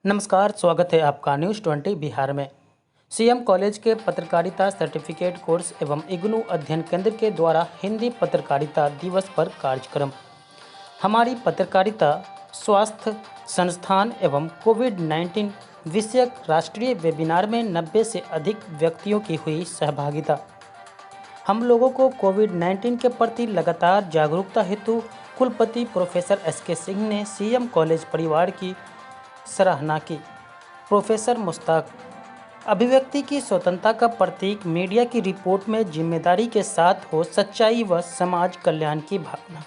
नमस्कार, स्वागत है आपका न्यूज़ 20 बिहार में। सीएम कॉलेज के पत्रकारिता सर्टिफिकेट कोर्स एवं इग्नू अध्ययन केंद्र के द्वारा हिंदी पत्रकारिता दिवस पर कार्यक्रम। हमारी पत्रकारिता स्वास्थ्य संस्थान एवं कोविड-19 विषयक राष्ट्रीय वेबिनार में 90 से अधिक व्यक्तियों की हुई सहभागिता। हम लोगों को कोविड-19 के प्रति लगातार जागरूकता हेतु कुलपति प्रोफेसर एसके सिंह ने सीएम कॉलेज परिवार की सराहना की। प्रोफेसर मुश्ताक, अभिव्यक्ति की स्वतंत्रता का प्रतीक मीडिया की रिपोर्ट में जिम्मेदारी के साथ हो सच्चाई व समाज कल्याण की भावना।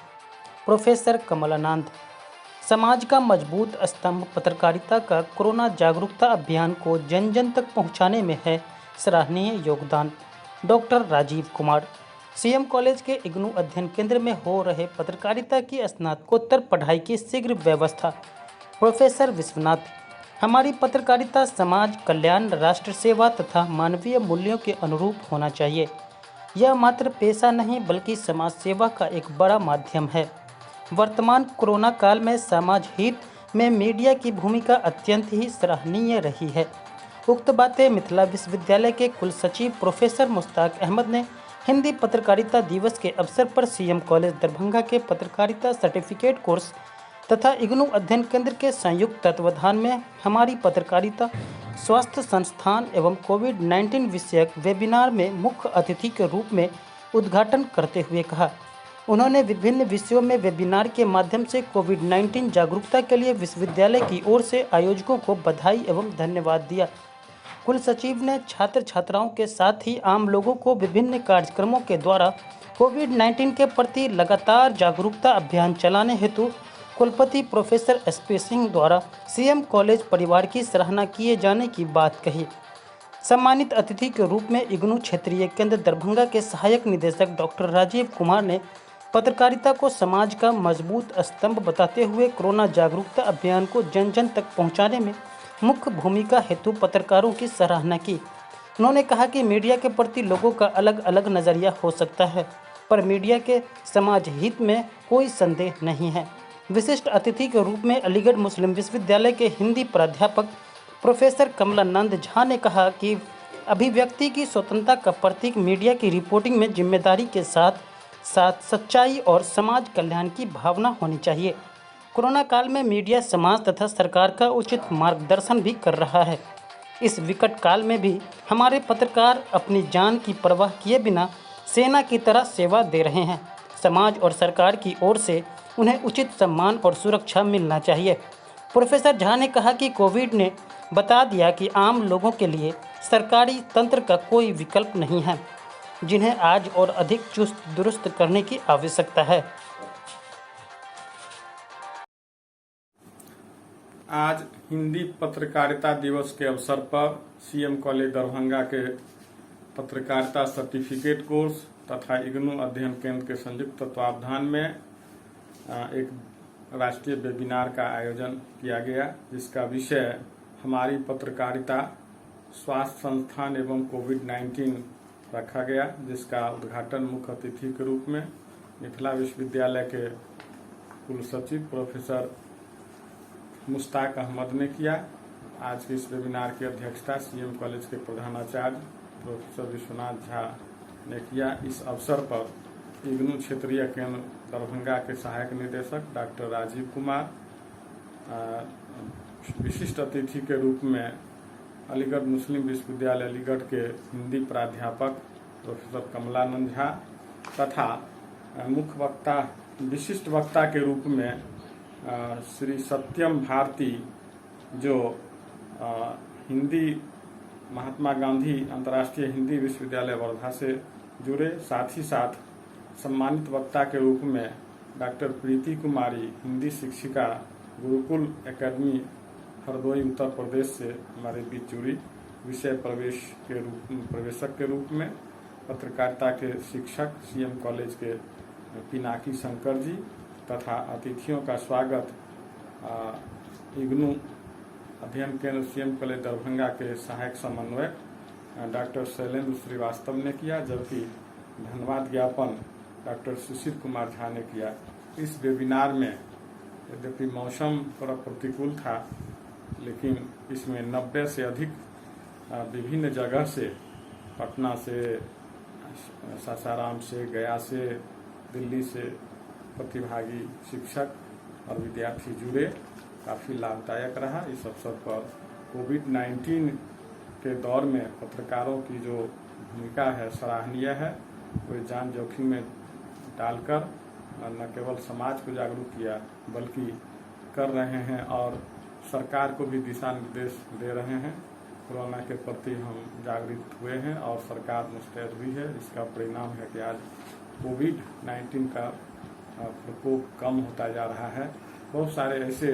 प्रोफेसर कमलानंद, समाज का मजबूत स्तंभ पत्रकारिता का कोरोना जागरूकता अभियान को जन जन तक पहुंचाने में है सराहनीय योगदान। Doctor Rajiv Kumar, CM college के इग्नू अध्ययन केंद्र में हो रहे पत्रकारिता की स्नातकोत्तर पढ़ाई की शीघ्र व्यवस्था। प्रोफेसर विश्वनाथ, हमारी पत्रकारिता समाज कल्याण, राष्ट्र सेवा तथा मानवीय मूल्यों के अनुरूप होना चाहिए। यह मात्र पेशा नहीं बल्कि समाज सेवा का एक बड़ा माध्यम है। वर्तमान कोरोना काल में समाज हित में मीडिया की भूमिका अत्यंत ही सराहनीय रही है। उक्त बातें मिथिला विश्वविद्यालय के कुलसचिव प्रोफेसर मुश्ताक अहमद ने हिंदी पत्रकारिता दिवस के अवसर पर सीएम कॉलेज दरभंगा के पत्रकारिता सर्टिफिकेट कोर्स तथा इग्नू अध्ययन केंद्र के संयुक्त तत्वावधान में हमारी पत्रकारिता स्वास्थ्य संस्थान एवं कोविड-19 विषयक वेबिनार में मुख्य अतिथि के रूप में उद्घाटन करते हुए कहा। उन्होंने विभिन्न विषयों में वेबिनार के माध्यम से कोविड-19 जागरूकता के लिए विश्वविद्यालय की ओर से आयोजकों को बधाई एवं धन्यवाद दिया। कुलसचिव ने छात्र छात्राओं के साथ ही आम लोगों को विभिन्न कार्यक्रमों के द्वारा कोविड-19 के प्रति लगातार जागरूकता अभियान चलाने हेतु कुलपति प्रोफेसर एसपी सिंह द्वारा सीएम कॉलेज परिवार की सराहना किए जाने की बात कही। सम्मानित अतिथि के रूप में इग्नू क्षेत्रीय केंद्र दरभंगा के सहायक निदेशक डॉक्टर राजीव कुमार ने पत्रकारिता को समाज का मजबूत स्तंभ बताते हुए कोरोना जागरूकता अभियान को जन जन तक पहुंचाने में मुख्य भूमिका हेतु पत्रकारों की सराहना की। उन्होंने कहा कि मीडिया के प्रति लोगों का अलग अलग नज़रिया हो सकता है, पर मीडिया के समाज हित में कोई संदेह नहीं है। विशिष्ट अतिथि के रूप में अलीगढ़ मुस्लिम विश्वविद्यालय के हिंदी प्राध्यापक प्रोफेसर कमलानंद झा ने कहा कि अभिव्यक्ति की स्वतंत्रता का प्रतीक मीडिया की रिपोर्टिंग में जिम्मेदारी के साथ साथ सच्चाई और समाज कल्याण की भावना होनी चाहिए। कोरोना काल में मीडिया समाज तथा सरकार का उचित मार्गदर्शन भी कर रहा है। इस विकट काल में भी हमारे पत्रकार अपनी जान की परवाह किए बिना सेना की तरह सेवा दे रहे हैं। समाज और सरकार की ओर से उन्हें उचित सम्मान और सुरक्षा मिलना चाहिए। प्रोफेसर झा ने कहा कि कोविड ने बता दिया कि आम लोगों के लिए सरकारी तंत्र का कोई विकल्प नहीं है, जिन्हें आज और अधिक चुस्त दुरुस्त करने की आवश्यकता है। आज हिंदी पत्रकारिता दिवस के अवसर पर सीएम कॉलेज दरभंगा के पत्रकारिता सर्टिफिकेट कोर्स तथा इग्नू अध्ययन केंद्र के संयुक्त तत्वावधान में एक राष्ट्रीय वेबिनार का आयोजन किया गया, जिसका विषय हमारी पत्रकारिता स्वास्थ्य संस्थान एवं कोविड-19 रखा गया, जिसका उद्घाटन मुख्य अतिथि के रूप में मिथिला विश्वविद्यालय के कुलसचिव प्रोफेसर मुश्ताक अहमद ने किया। आज के इस वेबिनार की अध्यक्षता सीएम कॉलेज के प्रधानाचार्य प्रोफेसर विश्वनाथ झा ने किया। इस अवसर पर इग्नू क्षेत्रीय केंद्र दरभंगा के सहायक निदेशक डॉक्टर राजीव कुमार, विशिष्ट अतिथि के रूप में अलीगढ़ मुस्लिम विश्वविद्यालय अलीगढ़ के हिंदी प्राध्यापक प्रोफेसर कमलानंद झा तथा मुख्य वक्ता विशिष्ट वक्ता के रूप में श्री सत्यम भारती, जो हिंदी महात्मा गांधी अंतर्राष्ट्रीय हिंदी विश्वविद्यालय वर्धा से जुड़े, साथ ही साथ सम्मानित वक्ता के रूप में डॉक्टर प्रीति कुमारी, हिंदी शिक्षिका, गुरुकुल एकेडमी हरदोई उत्तर प्रदेश से हमारे बीच जुड़ी। विषय प्रवेशक के रूप में पत्रकारिता के शिक्षक सीएम कॉलेज के पिनाकी शंकर जी तथा अतिथियों का स्वागत इग्नू अध्ययन केंद्र सीएम कॉलेज दरभंगा के सहायक समन्वयक डॉक्टर शैलेंद्र श्रीवास्तव ने किया, जबकि धन्यवाद ज्ञापन डॉक्टर सुशील कुमार झा ने किया। इस वेबिनार में यद्यपि मौसम थोड़ा प्रतिकूल था, लेकिन इसमें 90 से अधिक विभिन्न जगह से, पटना से, सासाराम से, गया से, दिल्ली से प्रतिभागी शिक्षक और विद्यार्थी जुड़े। काफ़ी लाभदायक रहा। इस अवसर पर कोविड-19 के दौर में पत्रकारों की जो भूमिका है सराहनीय है। वे जान जोखिम में डालकर न केवल समाज को जागरूक किया बल्कि कर रहे हैं और सरकार को भी दिशा निर्देश दे रहे हैं। कोरोना के प्रति हम जागृत हुए हैं और सरकार मुस्तैद हुई है। इसका परिणाम है कि आज कोविड-19 का प्रकोप कम होता जा रहा है। बहुत सारे ऐसे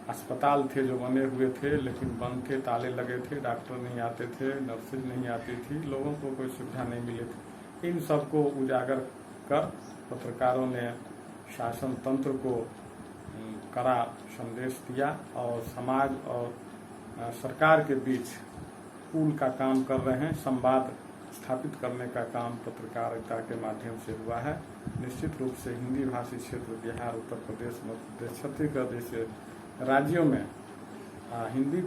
अस्पताल थे जो बने हुए थे लेकिन बंद थे, ताले लगे थे, डॉक्टर नहीं आते थे, नर्सेज नहीं आती थी, लोगों को कोई सुविधा नहीं मिली थी। इन सब को उजागर कर पत्रकारों ने शासन तंत्र को कड़ा संदेश दिया और समाज और सरकार के बीच पुल का काम कर रहे हैं। संवाद स्थापित करने का काम पत्रकारिता के माध्यम से हुआ है। निश्चित रूप से हिंदी भाषी क्षेत्र बिहार, उत्तर प्रदेश, मध्य प्रदेश, छत्तीसगढ़ जैसे राज्यों में हिंदी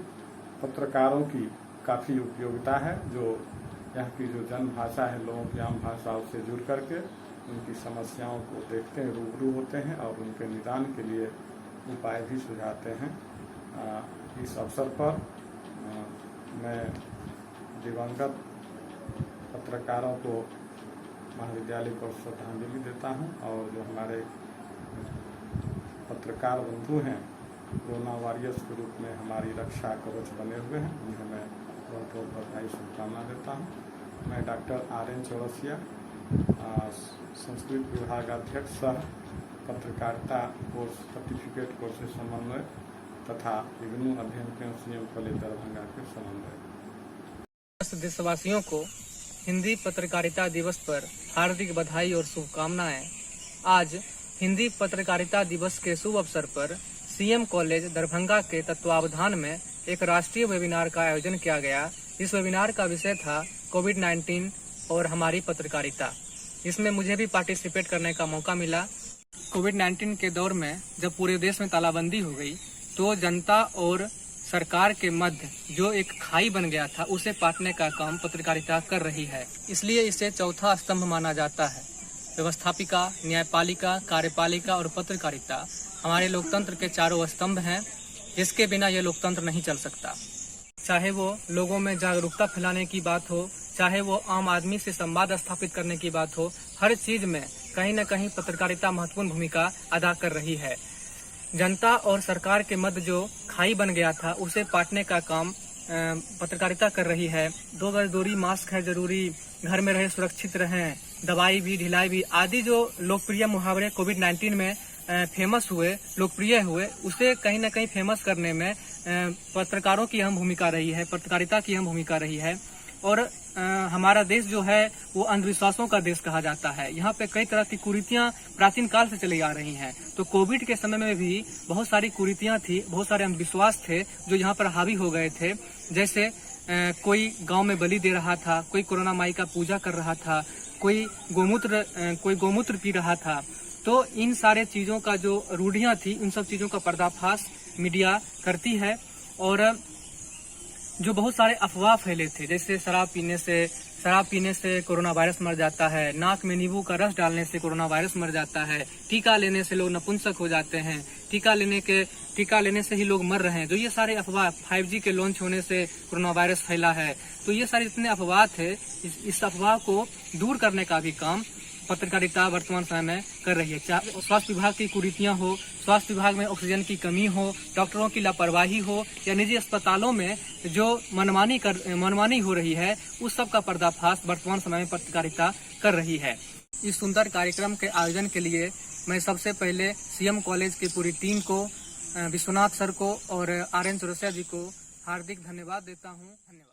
पत्रकारों की काफ़ी उपयोगिता है। जो यहाँ की जो जनभाषा है, लोगों की आम भाषाओं से जुड़ करके उनकी समस्याओं को देखते हैं, रूबरू होते हैं और उनके निदान के लिए उपाय भी सुझाते हैं। इस अवसर पर मैं दिवंगत पत्रकारों को महाविद्यालय को श्रद्धांजलि देता हूं और जो हमारे पत्रकार बंधु हैं, कोरोना वॉरियर्स के रूप में हमारी रक्षा कवच बने हुए हैं, उन्हें मैं बहुत बहुत बधाई शुभकामना देता हूं। मैं डॉक्टर RN चौरसिया, संस्कृत विभाग अध्यक्ष सह पत्रकारिता कोर्स सर्टिफिकेट कोर्स से समन्वय तथा इग्नू अध्ययन केंद्र CM कॉलेज दरभंगा के समन्वय। देशवासियों को हिंदी पत्रकारिता दिवस पर हार्दिक बधाई और शुभकामनाएं। आज हिंदी पत्रकारिता दिवस के शुभ अवसर पर CM कॉलेज दरभंगा के तत्वावधान में एक राष्ट्रीय वेबिनार का आयोजन किया गया। इस वेबिनार का विषय था कोविड-19 और हमारी पत्रकारिता। इसमें मुझे भी पार्टिसिपेट करने का मौका मिला। कोविड-19 के दौर में जब पूरे देश में तालाबंदी हो गई तो जनता और सरकार के मध्य जो एक खाई बन गया था उसे पाटने का काम पत्रकारिता कर रही है। इसलिए इसे चौथा स्तंभ माना जाता है। व्यवस्थापिका, न्यायपालिका, कार्यपालिका और पत्रकारिता हमारे लोकतंत्र के चारों स्तंभ हैं, जिसके बिना ये लोकतंत्र नहीं चल सकता। चाहे वो लोगों में जागरूकता फैलाने की बात हो, चाहे वो आम आदमी से संवाद स्थापित करने की बात हो, हर चीज में कहीं न कहीं पत्रकारिता महत्वपूर्ण भूमिका अदा कर रही है। जनता और सरकार के मध्य जो खाई बन गया था उसे पाटने का काम पत्रकारिता कर रही है। 2 गज दूरी, मास्क है जरूरी, घर में रहे सुरक्षित रहें, दवाई भी, ढिलाई भी आदि जो लोकप्रिय मुहावरे कोविड-19 में फेमस हुए, लोकप्रिय हुए, उसे कहीं न कहीं फेमस करने में पत्रकारों की अहम भूमिका रही है, पत्रकारिता की अहम भूमिका रही है। और हमारा देश जो है वो अंधविश्वासों का देश कहा जाता है। यहाँ पे कई तरह की कुरीतियां प्राचीन काल से चली आ रही हैं। तो कोविड के समय में भी बहुत सारी कुरीतियां थी, बहुत सारे अंधविश्वास थे जो यहाँ पर हावी हो गए थे। जैसे कोई गांव में बलि दे रहा था, कोई कोरोना माई का पूजा कर रहा था, कोई गोमूत्र पी रहा था। तो इन सारे चीजों का जो रूढ़ियां थी, उन सब चीजों का पर्दाफाश मीडिया करती है। और जो बहुत सारे अफवाह फैले थे, जैसे शराब पीने से कोरोना वायरस मर जाता है, नाक में नींबू का रस डालने से कोरोना वायरस मर जाता है, टीका लेने से लोग नपुंसक हो जाते हैं, टीका लेने से ही लोग मर रहे हैं। जो ये सारे अफवाह, 5G के लॉन्च होने से कोरोना वायरस फैला है, तो ये सारे जितने अफवाह थे, इस अफवाह को दूर करने का भी काम पत्रकारिता वर्तमान समय में कर रही है। चाहे स्वास्थ्य विभाग की कुरीतियां हो, स्वास्थ्य विभाग में ऑक्सीजन की कमी हो, डॉक्टरों की लापरवाही हो, या निजी अस्पतालों में जो मनमानी हो रही है, उस सब का पर्दाफाश वर्तमान समय में पत्रकारिता कर रही है। इस सुंदर कार्यक्रम के आयोजन के लिए मैं सबसे पहले CM कॉलेज की पूरी टीम को, विश्वनाथ सर को और RN चौरसिया जी को हार्दिक धन्यवाद देता हूँ। धन्यवाद।